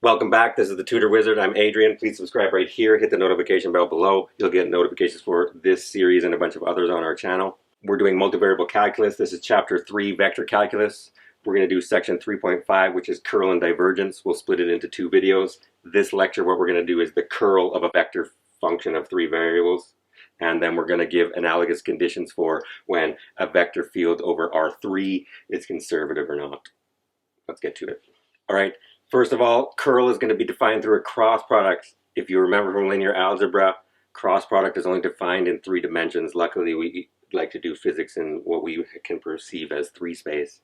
Welcome back. This is the Tutor Wizard. I'm Adrian. Please subscribe right here. Hit the notification bell below. You'll get notifications for this series and a bunch of others on our channel. We're doing multivariable calculus. This is chapter 3, vector calculus. We're going to do section 3.5, which is curl and divergence. We'll split it into 2 videos. This lecture, what we're going to do is the curl of a vector function of 3 variables. And then we're going to give analogous conditions for when a vector field over R3 is conservative or not. Let's get to it. All right. First of all, curl is going to be defined through a cross product. If you remember from linear algebra, cross product is only defined in 3 dimensions. Luckily, we like to do physics in what we can perceive as 3 space.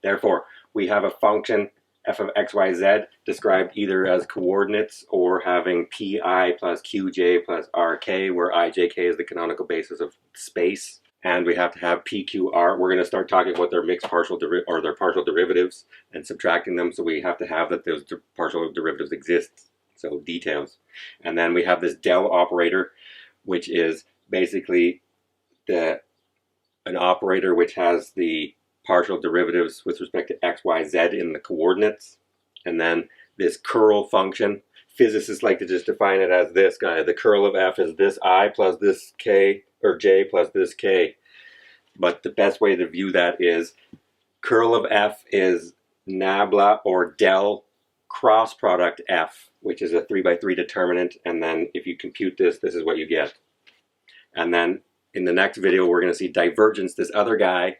Therefore, we have a function f of x, y, z described either as coordinates or having pi plus qj plus rk, where I, j, k is the canonical basis of space. And we have to have p, q, r. We're going to start talking about their mixed partial their partial derivatives and subtracting them. So we have to have that those partial derivatives exist. So details. And then we have this del operator, which is basically an operator which has the partial derivatives with respect to x, y, z in the coordinates. And then this curl function, physicists like to just define it as this guy. The curl of f is this I plus this k, or j plus this k. But the best way to view that is curl of f is nabla or del cross product f, which is a 3×3 determinant. And then if you compute this, this is what you get. And then in the next video, we're going to see divergence, this other guy.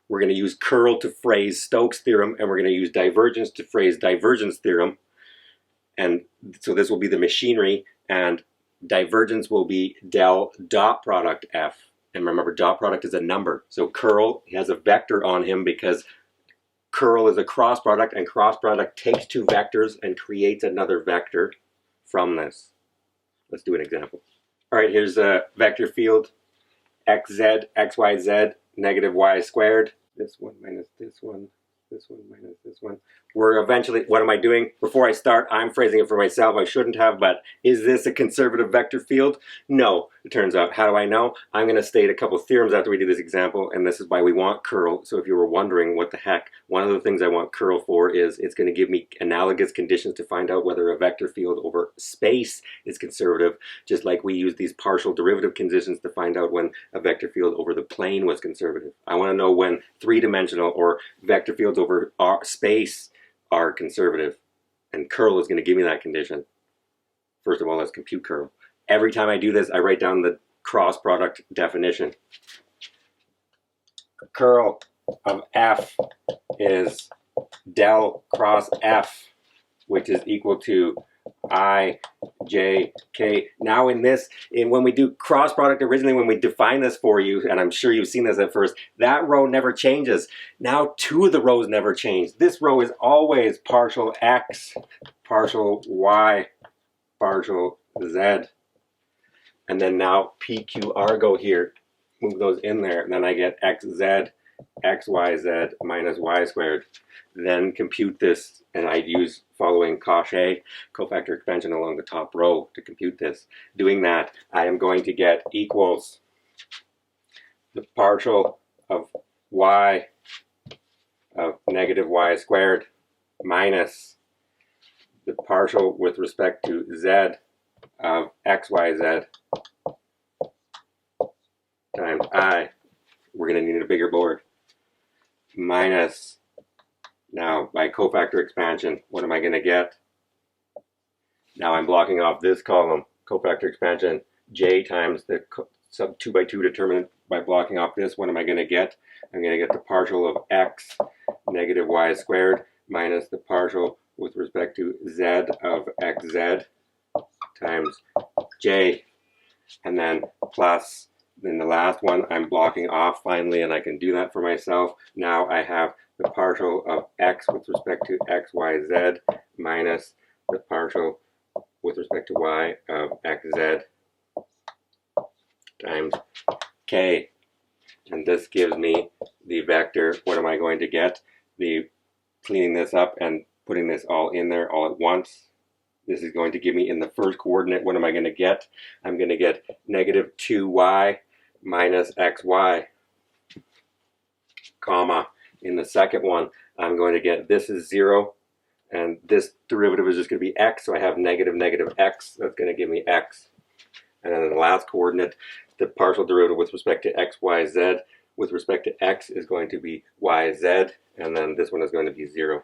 We're going to use curl to phrase Stokes' theorem, and we're going to use divergence to phrase divergence theorem. And so this will be the machinery, and divergence will be del dot product f. And remember, dot product is a number. So curl has a vector on him because curl is a cross product, and cross product takes 2 vectors and creates another vector from this. Let's do an example. All right, here's a vector field, xz, xyz, negative y squared. This one minus this one. This one minus this one. We're eventually, what am I doing? Before I start, I'm phrasing it for myself. I shouldn't have, but is this a conservative vector field? No, it turns out. How do I know? I'm going to state a couple theorems after we do this example, and this is why we want curl. So if you were wondering what the heck, one of the things I want curl for is it's going to give me analogous conditions to find out whether a vector field over space is conservative, just like we use these partial derivative conditions to find out when a vector field over the plane was conservative. I want to know when 3-dimensional or vector fields over space are conservative, and curl is going to give me that condition. First of all, let's compute curl. Every time I do this, I write down the cross product definition. Curl of f is del cross f, which is equal to I, j, k. Now in this, when we do cross product originally, when we define this for you, and I'm sure you've seen this at first, that row never changes. Now 2 of the rows never change. This row is always partial x, partial y, partial z. And then now p, q, r go here. Move those in there, and then I get xz, xyz minus y squared. Then compute this, and I'd use following Cauchy, cofactor expansion along the top row to compute this. Doing that, I am going to get equals the partial of y of negative y squared minus the partial with respect to z of xyz times I. We're going to need a bigger board. Minus, now by cofactor expansion, what am I going to get? Now I'm blocking off this column, cofactor expansion, j times the sub 2×2 determinant. By blocking off this, what am I going to get? I'm going to get the partial of x negative y squared minus the partial with respect to z of xz times j, and then plus, then the last one I'm blocking off finally, and I can do that for myself. Now I have the partial of x with respect to xyz minus the partial with respect to y of xz times k. And this gives me the vector. What am I going to get? Cleaning this up and putting this all in there all at once. This is going to give me in the first coordinate, what am I going to get? I'm going to get negative 2y minus xy, comma. In the second one, I'm going to get, this is 0, And this derivative is just going to be x, so I have negative x. That's going to give me x. And then the last coordinate, the partial derivative with respect to x, y, z, with respect to x is going to be y, z, and then this one is going to be 0.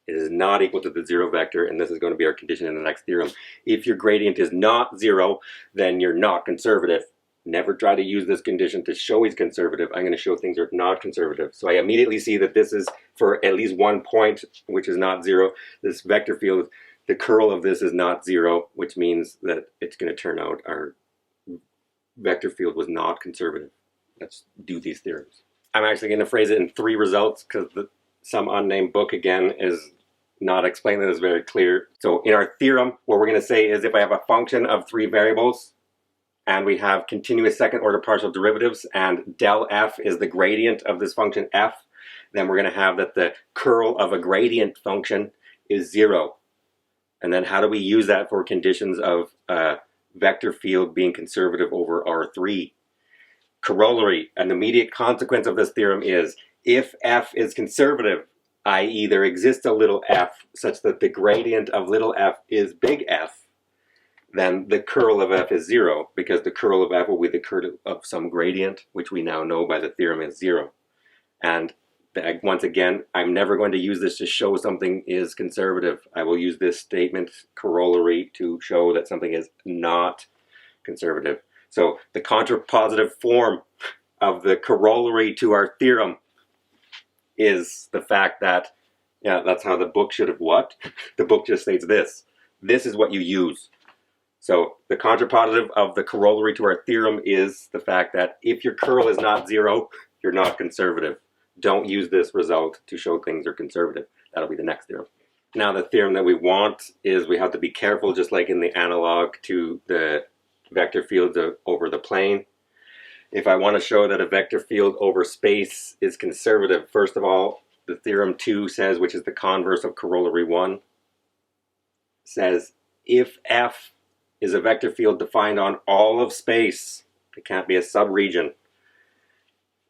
It is not equal to the 0 vector, and this is going to be our condition in the next theorem. If your gradient is not 0, then you're not conservative. Never try to use this condition to show he's conservative. I'm going to show things are not conservative. So I immediately see that this is for at least one point, which is not 0. This vector field, the curl of this is not 0, which means that it's going to turn out our vector field was not conservative. Let's do these theorems. I'm actually going to phrase it in 3 results because some unnamed book again is not explaining this very clear. So in our theorem, what we're going to say is if I have a function of 3 variables and we have continuous second order partial derivatives and del f is the gradient of this function f, then we're going to have that the curl of a gradient function is 0. And then how do we use that for conditions of a vector field being conservative over R3? Corollary, an immediate consequence of this theorem is if f is conservative, i.e. there exists a little f such that the gradient of little f is big F, then the curl of f is 0, because the curl of f will be the curl of some gradient, which we now know by the theorem is 0. And once again, I'm never going to use this to show something is conservative. I will use this statement corollary to show that something is not conservative. So the contrapositive form of the corollary to our theorem is the fact that, yeah, that's how the book should have what? The book just states this. This is what you use. So the contrapositive of the corollary to our theorem is the fact that if your curl is not 0, you're not conservative. Don't use this result to show things are conservative. That'll be the next theorem. Now the theorem that we want is we have to be careful, just like in the analog to the vector fields over the plane. If I want to show that a vector field over space is conservative, first of all, the theorem 2 says, which is the converse of corollary 1, says if f is a vector field defined on all of space, it can't be a subregion.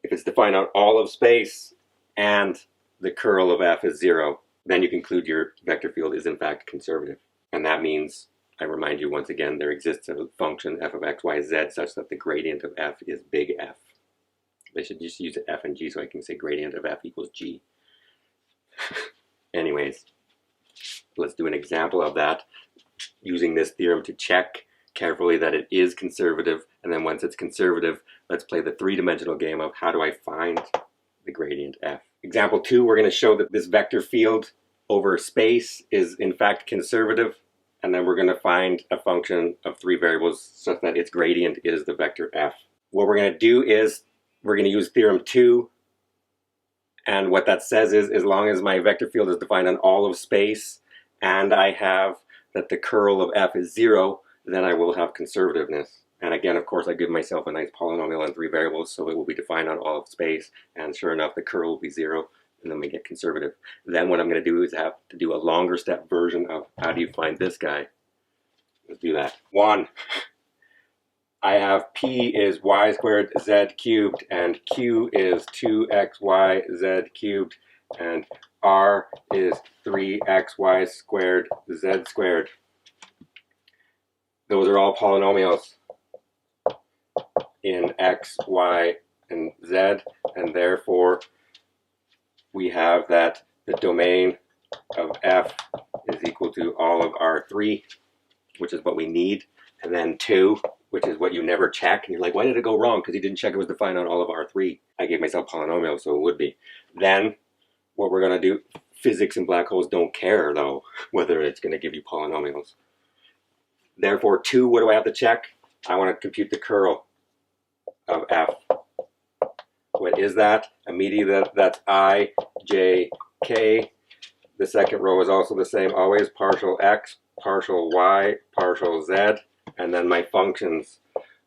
If it's defined on all of space and the curl of f is 0, then you conclude your vector field is in fact conservative. And that means, I remind you once again, there exists a function f of x, y, z such that the gradient of f is big F. They should just use f and g so I can say gradient of f equals g. Anyways, let's do an example of that using this theorem to check carefully that it is conservative, and then once it's conservative, let's play the 3-dimensional game of how do I find the gradient f. Example 2, we're going to show that this vector field over space is in fact conservative, and then we're going to find a function of 3 variables such that its gradient is the vector f. What we're going to do is we're going to use theorem 2, and what that says is as long as my vector field is defined on all of space and I have that the curl of f is 0, then I will have conservativeness. And again, of course, I give myself a nice polynomial on 3 variables, so it will be defined on all of space, and sure enough, the curl will be 0, and then we get conservative. Then what I'm going to do is have to do a longer step version of how do you find this guy. Let's do that. 1. I have p is y squared z cubed, and q is 2xy z cubed, and r is 3xy squared z squared. Those are all polynomials in x, y, and z, and therefore we have that the domain of f is equal to all of R3, which is what we need, and then 2, which is what you never check, and you're like, why did it go wrong? Because you didn't check it was defined on all of R3. I gave myself polynomials, so it would be. Then what we're going to do, physics and black holes don't care, though, whether it's going to give you polynomials. Therefore, 2, what do I have to check? I want to compute the curl of f. What is that? Immediately, that's I, j, k. The second row is also the same, always partial x, partial y, partial z, and then my functions,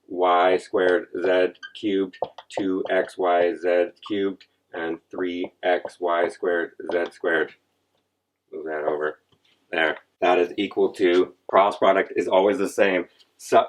y squared z cubed, 2xy z cubed, and 3xy squared z squared. Move that over there. That is equal to, cross product is always the same. So,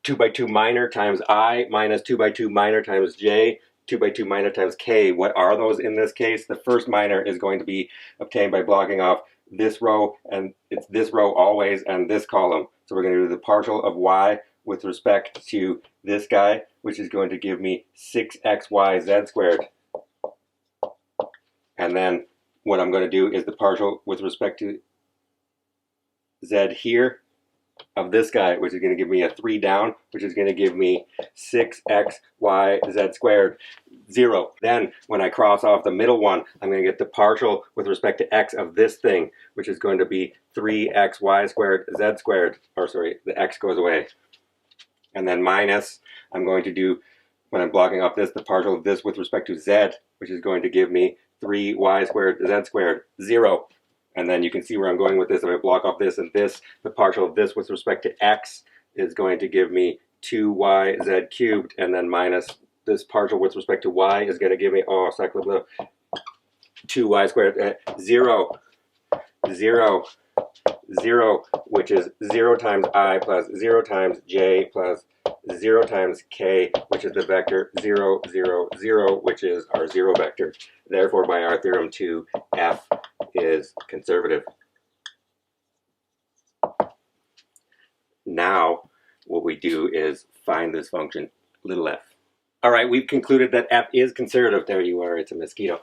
2 by 2 minor times I minus 2 by 2 minor times j 2 by 2 minor times k. What are those in this case? The first minor is going to be obtained by blocking off this row, and it's this row always, and this column. So we're going to do the partial of y with respect to this guy, which is going to give me 6xyz squared. And then what I'm going to do is the partial with respect to z here of this guy, which is going to give me a 3 down, which is going to give me 6xyz squared, 0. Then when I cross off the middle one, I'm going to get the partial with respect to x of this thing, which is going to be 3xy squared z squared, or sorry, the x goes away. And then minus, I'm going to do, when I'm blocking off this, the partial of this with respect to z, which is going to give me 3y squared z squared, 0. And then you can see where I'm going with this. If I block off this and this, the partial of this with respect to x is going to give me 2yz cubed, and then minus this partial with respect to y is going to give me, 2y squared, 0, 0, 0, which is 0 times I plus 0 times j plus 0 times k, which is the vector 0, 0, 0, which is our 0 vector. Therefore, by our theorem 2, f is conservative. Now, what we do is find this function, little f. All right, we've concluded that f is conservative. There you are, it's a mosquito.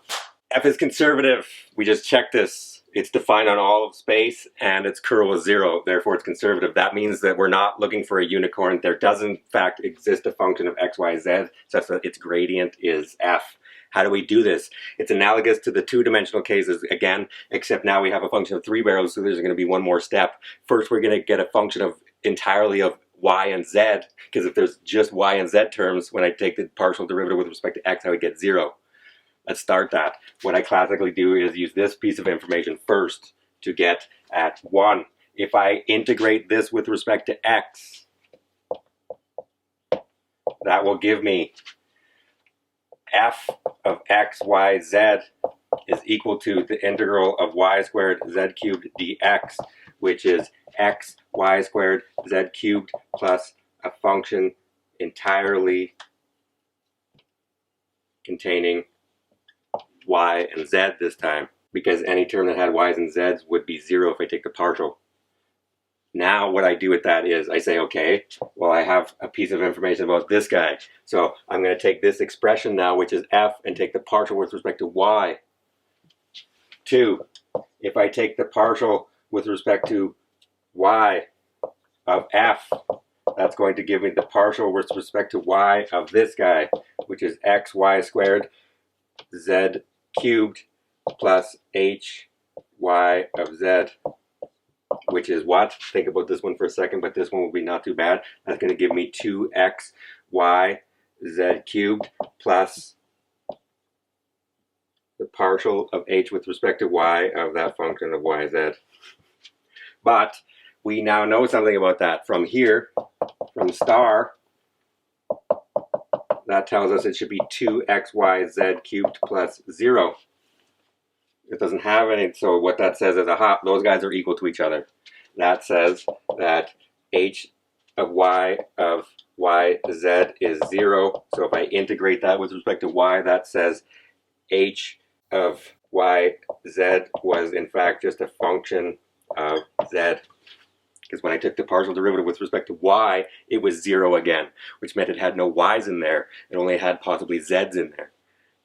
F is conservative. We just checked this. It's defined on all of space, and its curl is 0. Therefore, it's conservative. That means that we're not looking for a unicorn. There does, in fact, exist a function of x, y, z, such that its gradient is f. How do we do this? It's analogous to the two-dimensional cases again, except now we have a function of 3 barrels, so there's going to be one more step. First, we're going to get a function of entirely of y and z, because if there's just y and z terms, when I take the partial derivative with respect to x, I would get 0. Let's start that. What I classically do is use this piece of information first to get at 1. If I integrate this with respect to x, that will give me f of x, y, z is equal to the integral of y squared z cubed dx, which is x, y squared z cubed plus a function entirely containing y and z this time, because any term that had y's and z's would be 0 if I take the partial. Now what I do with that is I say, okay, well, I have a piece of information about this guy. So I'm going to take this expression now, which is f, and take the partial with respect to y. 2, if I take the partial with respect to y of f, that's going to give me the partial with respect to y of this guy, which is xy squared z cubed plus hy of z, which is what? Think about this one for a second, but this one will be not too bad. That's going to give me 2xy z cubed plus the partial of h with respect to y of that function of yz. But we now know something about that. From here, from star, that tells us it should be 2xyz cubed plus 0. It doesn't have any, so what that says is, aha, those guys are equal to each other. That says that h of yz is 0. So if I integrate that with respect to y, that says h of yz was in fact just a function of z. Because when I took the partial derivative with respect to y, it was 0 again, which meant it had no y's in there. It only had possibly z's in there.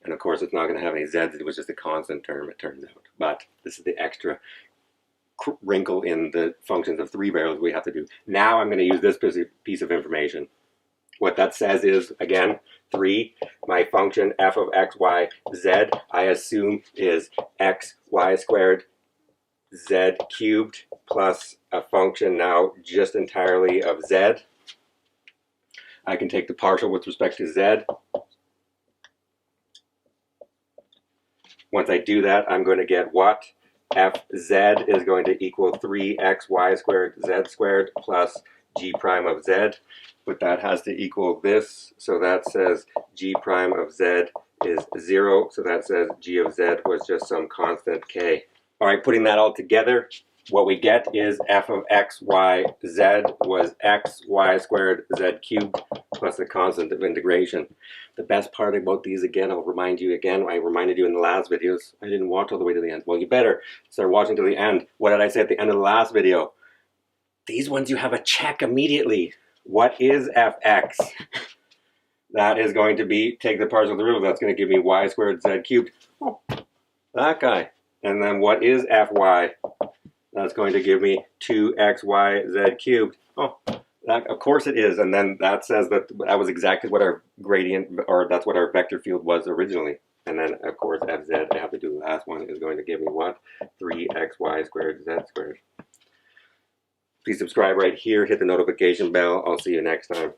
And of course, it's not going to have any z's. It was just a constant term, it turns out. But this is the extra wrinkle in the functions of 3 barrels we have to do. Now I'm going to use this piece of information. What that says is, again, 3, my function f of x, y, z, I assume is x, y squared, z cubed, plus a function now just entirely of z. I can take the partial with respect to z. Once I do that, I'm going to get what? Fz is going to equal 3xy squared z squared plus g prime of z. But that has to equal this, so that says g prime of z is 0, so that says g of z was just some constant k. All right, putting that all together, what we get is f of x, y, z was x, y squared, z cubed, plus the constant of integration. The best part about these, again, I'll remind you again, I reminded you in the last videos, I didn't watch all the way to the end. Well, you better start watching to the end. What did I say at the end of the last video? These ones you have a check immediately. What is fx? That is going to be, take the partial derivative, that's going to give me y squared, z cubed. Oh, that guy. And then what is fy? That's going to give me 2xyz cubed. Oh, that, of course it is. And then that says that that was exactly what our gradient, or that's what our vector field was originally. And then, of course, fz, I have to do the last one, is going to give me what? 3xy squared z squared. Please subscribe right here. Hit the notification bell. I'll see you next time.